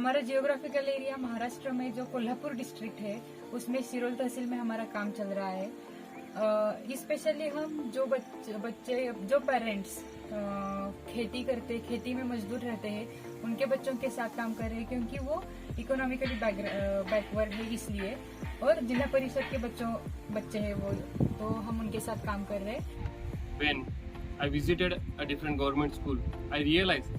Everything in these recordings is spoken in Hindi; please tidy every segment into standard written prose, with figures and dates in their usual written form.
हमारा जियोग्राफिकल एरिया महाराष्ट्र में जो कोल्हापुर डिस्ट्रिक्ट है उसमें सिरोल तहसील में हमारा काम चल रहा है। स्पेशली हम जो बच्चे जो पेरेंट्स खेती करते, खेती में मजदूर रहते हैं, उनके बच्चों के साथ काम कर रहे हैं क्योंकि वो इकोनॉमिकली बैकवर्ड है इसलिए, और जिला परिषद के बच्चे हैं वो, तो हम उनके साथ काम कर रहे हैं। When I visited a different government school, I realized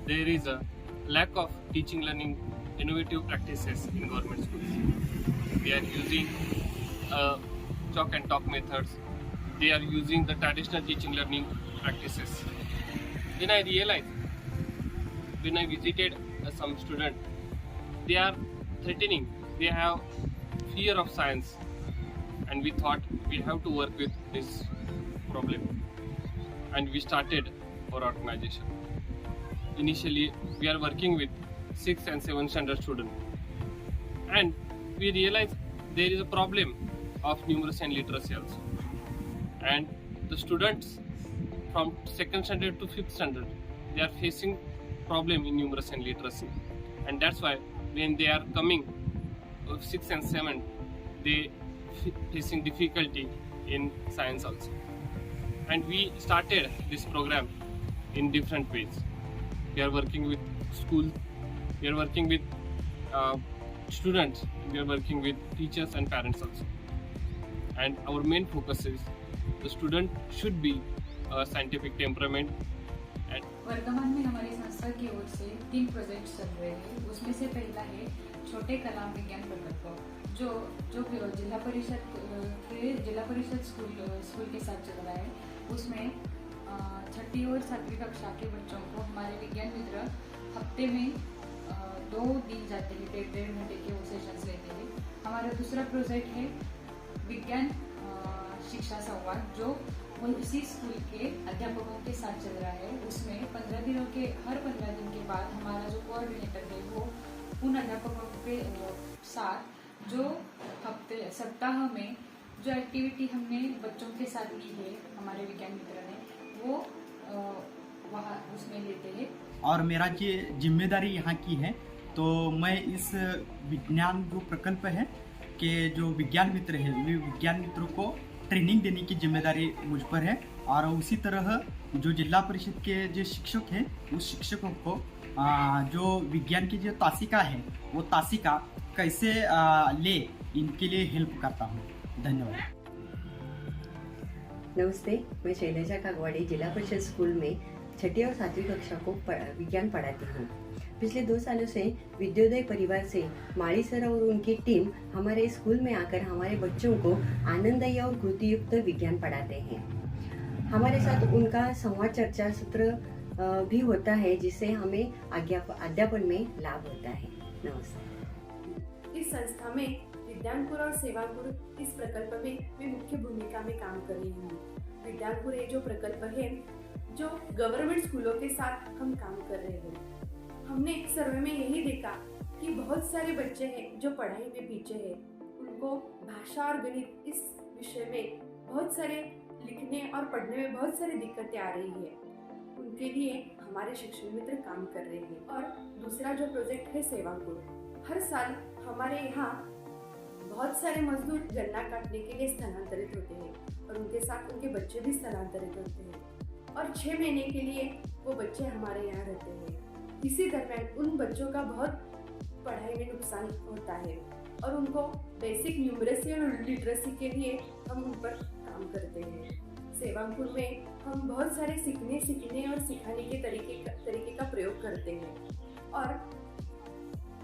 there is a lack of teaching learning innovative practices in government schools. They are using chalk and talk methods. They are using the traditional teaching learning practices. Then I realized when I visited some student, they are threatening. They have fear of science, and we thought we have to work with this problem, and we started our organization. Initially we are working with 6th and 7th standard students, and we realized there is a problem of numeracy and literacy also, and the students from 2nd standard to 5th standard, they are facing problem in numeracy and literacy, and that's why when they are coming 6th and 7th, they facing difficulty in science also. And we started this program in different ways. We are working with schools, we are working with students, we are working with teachers and parents also. And our main focus is the student should be a scientific temperament. And वर्तमान में हमारी संस्था की ओर से 3 प्रोजेक्ट चल रहे हैं। उसमें से पहला है छोटे कलाम विज्ञान प्रकल्प, जो जिला परिषद स्कूल के साथ चल रहा है। उसमें 6ठी और 7वीं कक्षा के बच्चों को हमारे विज्ञान मित्र हफ्ते में 2 दिन जाते हैं, 1.5 घंटे के वो सेशंस लेते हैं। हमारा दूसरा प्रोजेक्ट है विज्ञान शिक्षा संवाद, जो उसी स्कूल के अध्यापकों के साथ चल रहा है। उसमें हर 15 दिन के बाद हमारा जो कोऑर्डिनेटर है वो उन अध्यापकों के साथ जो सप्ताह में जो एक्टिविटी हमने बच्चों के साथ की है हमारे विज्ञान मित्र ने, वो वहाँ उसमें लेते हैं। और मेरा ये जिम्मेदारी यहाँ की है, तो मैं इस विज्ञान जो प्रकल्प है कि जो विज्ञान मित्र है, वे विज्ञान मित्रों को ट्रेनिंग देने की जिम्मेदारी मुझ पर है। और उसी तरह जो जिला परिषद के जो शिक्षक हैं, उस शिक्षकों को जो विज्ञान की जो तासिका है, वो तासिका कैसे ले, इनके लिए हेल्प करता हूँ। धन्यवाद। नमस्ते, मैं शैलजा कागवाड़ी जिला परिषद स्कूल में 6ठी और 7वीं कक्षा को विज्ञान पढ़ाती हूँ। पिछले 2 सालों से विद्योदय परिवार से माली सर और उनकी टीम हमारे स्कूल में आकर हमारे बच्चों को आनंददायी और कृतियुक्त विज्ञान पढ़ाते हैं। हमारे साथ उनका संवाद चर्चा सत्र भी होता है, जिससे हमें अध्यापन में लाभ होता है। नमस्ते। इस संस्था में विज्ञानपुर और सेवापुर इस प्रकल्प में मैं मुख्य भूमिका में काम कर रही हूँ। विज्ञानपुर ये जो प्रकल्प है, जो गवर्नमेंट स्कूलों के साथ हम काम कर रहे हैं। हमने एक सर्वे में यही देखा कि बहुत सारे बच्चे हैं जो पढ़ाई में पीछे हैं। उनको भाषा और गणित इस विषय में बहुत सारे लिखने और पढ़ने में बहुत सारी दिक्कतें आ रही है। उनके लिए हमारे शिक्षण मित्र काम कर रहे हैं। और दूसरा जो प्रोजेक्ट है सेवापुर, हर साल हमारे यहाँ बहुत सारे मजदूर गन्ना काटने के लिए स्थानांतरित होते हैं और उनके साथ उनके बच्चे भी स्थानांतरित होते हैं, और 6 महीने के लिए वो बच्चे हमारे यहाँ रहते हैं। इसी दरम्यान उन बच्चों का बहुत पढ़ाई में नुकसान होता है और उनको बेसिक न्यूमरेसी और लिटरेसी के लिए हम उन पर काम करते हैं। सेवापुर में हम बहुत सारे सीखने और सिखाने के तरीके का प्रयोग करते हैं, और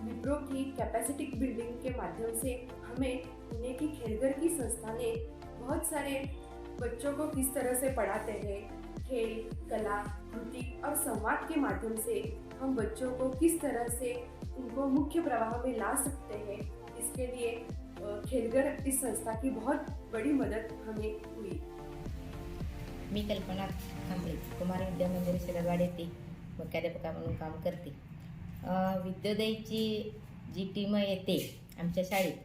विप्रो की कैपेसिटी बिल्डिंग के माध्यम से हमें पुणे की खेलघर की संस्था ने बहुत सारे बच्चों को किस तरह से पढ़ाते हैं, खेल, कला, कृति और संवाद के माध्यम से हम बच्चों को किस तरह से उनको मुख्य प्रवाह में ला सकते हैं, इसके लिए खेलघर इस संस्था की बहुत बड़ी मदद हमें हुई। मी कल्पना खांबळे, कुमार विद्या मंदिर शिरवाड येथे मुख्याध्यापिका म्हणून काम करते। विद्योदयची जी टीम येते आमच्या शाळेत,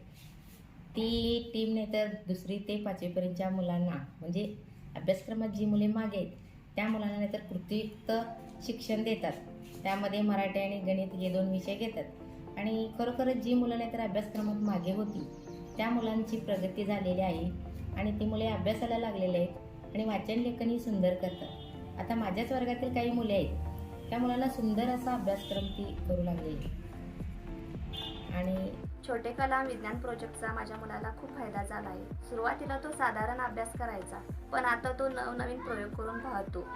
ती टीमने तर 2री ते 5वीपर्यंतच्या मुलांना, म्हणजे अभ्यासक्रमात जी मुले मागे आहेत त्या मुलांना तर कृतियुक्त शिक्षण देतात। त्यामध्ये मराठी आणि गणित हे 2 विषय घेतात। आणि खरोखरच जी मुलं नाहीतर अभ्यासक्रमात मागे होती त्या मुलांची प्रगती झालेली आहे आणि ती मुले अभ्यासाला लागलेली आहेत आणि वाचन लेखनही सुंदर करतात. आता माझ्याच वर्गातील काही मुले आहेत, त्या मुलांना सुंदर असा अभ्यासक्रम ती करू लागलेली. आणि छोटे कला विज्ञान प्रोजेक्टचा माझ्या मुलाला खूप फायदा झाला आहे. सुरुवातीला तो साधारण अभ्यास करायचा, पण आता तो नवनवीन प्रयोग करून पाहतो.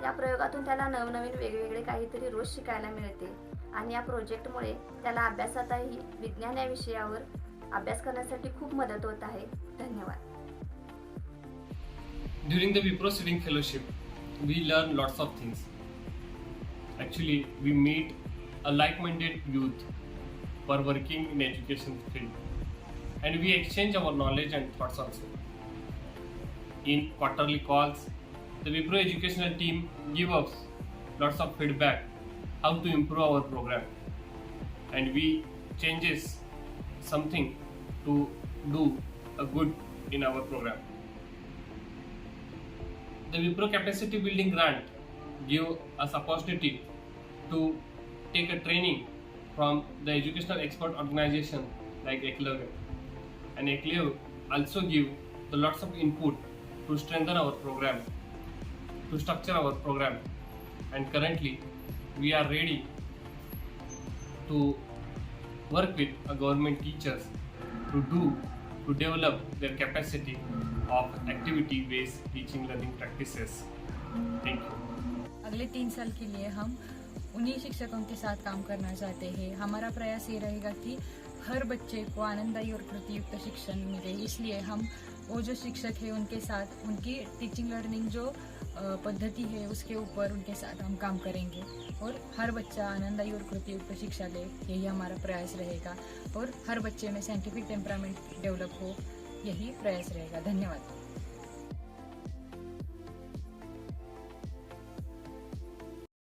या प्रयोगातून त्याला नवनवीन वेगवेगळे काहीतरी रोज शिकायला मिळते आणि या प्रोजेक्टमुळे त्याला अभ्यासातही विज्ञान या विषयावर अभ्यास करण्यासाठी खूप मदत होत आहे. धन्यवाद. During the Wipro Student Fellowship, we learn lots of things. Actually, we meet a like-minded youth who are working in education field, and we exchange our knowledge and thoughts also. In quarterly calls, the Wipro educational team give us lots of feedback how to improve our program, and we changes something to do a good in our program. The Wipro Capacity Building Grant give us opportunity to take a training from the educational expert organization like ECLEV. And ECLEV also give the lots of input to strengthen our program, to structure our program. And currently, we are ready to work with government teachers to develop their capacity of activity-based teaching learning practices. Thank you. अगले 3 साल के लिए हम उन्हीं शिक्षकों के साथ काम करना चाहते हैं. हमारा प्रयास ये रहेगा कि हर बच्चे को आनंददायी और कृतियुक्त शिक्षण मिले. इसलिए हम वो जो शिक्षक हैं उनके साथ उनकी टीचिंग लर्निंग जो पद्धति है उसके ऊपर उनके साथ हम काम करेंगे और हर बच्चा आनंददायी और कृतियुक्त शिक्षा ले, यही हमारा प्रयास रहेगा. और हर बच्चे में साइंटिफिक टेम्परामेंट डेवलप हो, यही प्रयास रहेगा. धन्यवाद.